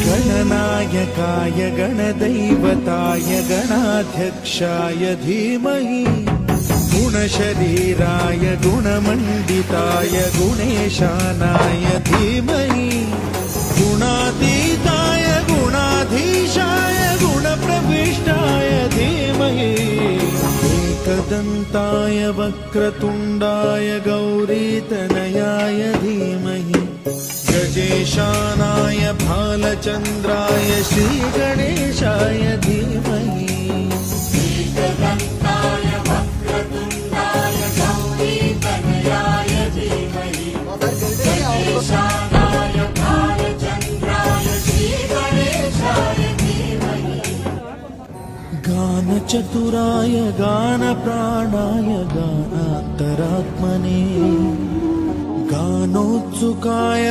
गणनायकाय गणदैवताय गणाध्यक्षाय धीमहि गुणशरीराय गुणमण्डिताय गुणेशानाय धीमहि गुणातीताय गुणाधीशाय गुणप्रविष्टाय धीमहि एकदन्ताय वक्रतुण्डाय गौरीतनयाय धीमहि गजेशानाय भालचन्द्राय श्रीगणेशाय धीमहि एकदन्ताय वक्रतुण्डाय गौरीतनयाय धीमहि गजेशानाय भालचन्द्राय श्रीगणेशाय धीमहि गानचतुराय गानप्राणाय गानान्तरात्मने गानोत्सुकाय